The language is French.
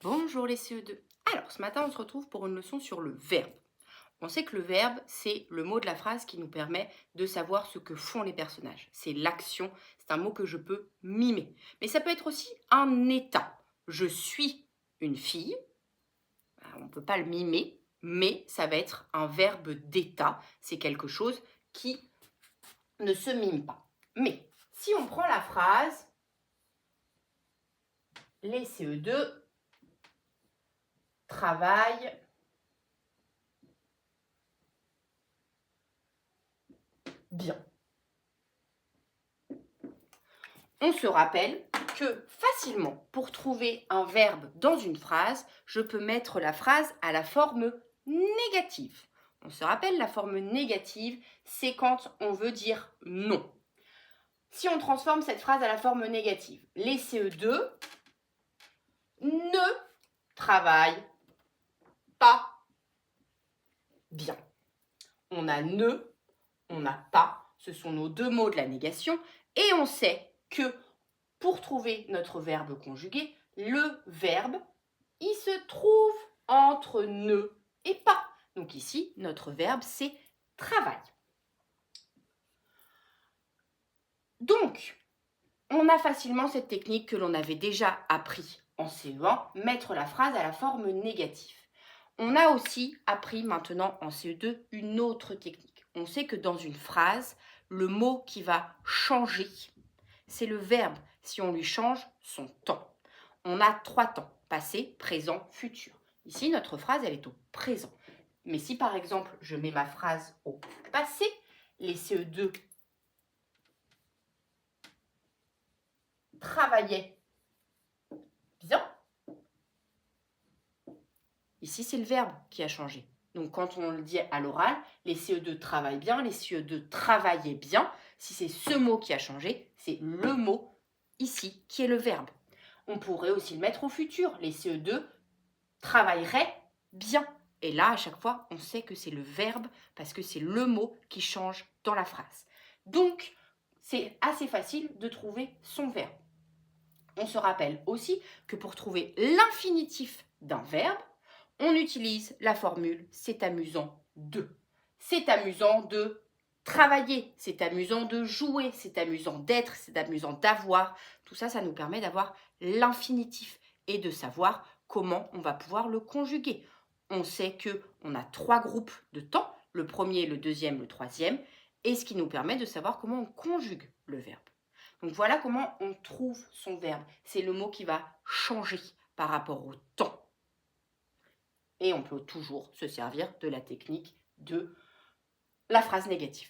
Bonjour les CE2. Alors, ce matin, on se retrouve pour une leçon sur le verbe. On sait que le verbe, c'est le mot de la phrase qui nous permet de savoir ce que font les personnages. C'est l'action, c'est un mot que je peux mimer. Mais ça peut être aussi un état. Je suis une fille, on ne peut pas le mimer, mais ça va être un verbe d'état. C'est quelque chose qui ne se mime pas. Mais si on prend la phrase, les CE2 travaillent bien. On se rappelle que facilement, pour trouver un verbe dans une phrase, je peux mettre la phrase à la forme négative. On se rappelle, la forme négative, c'est quand on veut dire non. Si on transforme cette phrase à la forme négative, les CE2 ne travaillent pas bien. On a ne, on a pas, ce sont nos deux mots de la négation, et on sait que pour trouver notre verbe conjugué, le verbe, il se trouve entre ne et pas. Donc ici, notre verbe, c'est travail. Donc, on a facilement cette technique que l'on avait déjà appris en CE1, mettre la phrase à la forme négative. On a aussi appris maintenant en CE2 une autre technique. On sait que dans une phrase, le mot qui va changer, c'est le verbe si on lui change son temps. On a 3 temps, passé, présent, futur. Ici, notre phrase, elle est au présent. Mais si par exemple, je mets ma phrase au passé, les CE2 travaillaient bien. Ici, c'est le verbe qui a changé. Donc, quand on le dit à l'oral, les CE2 travaillent bien, les CE2 travaillaient bien. Si c'est ce mot qui a changé, c'est le mot ici qui est le verbe. On pourrait aussi le mettre au futur. Les CE2 travailleraient bien. Et là, à chaque fois, on sait que c'est le verbe parce que c'est le mot qui change dans la phrase. Donc, c'est assez facile de trouver son verbe. On se rappelle aussi que pour trouver l'infinitif d'un verbe, on utilise la formule « c'est amusant de ». C'est amusant de travailler, c'est amusant de jouer, c'est amusant d'être, c'est amusant d'avoir. Tout ça, ça nous permet d'avoir l'infinitif et de savoir comment on va pouvoir le conjuguer. On sait qu'on a 3 groupes de temps, le premier, le deuxième, le troisième, et ce qui nous permet de savoir comment on conjugue le verbe. Donc voilà comment on trouve son verbe. C'est le mot qui va changer par rapport au temps. Et on peut toujours se servir de la technique de la phrase négative.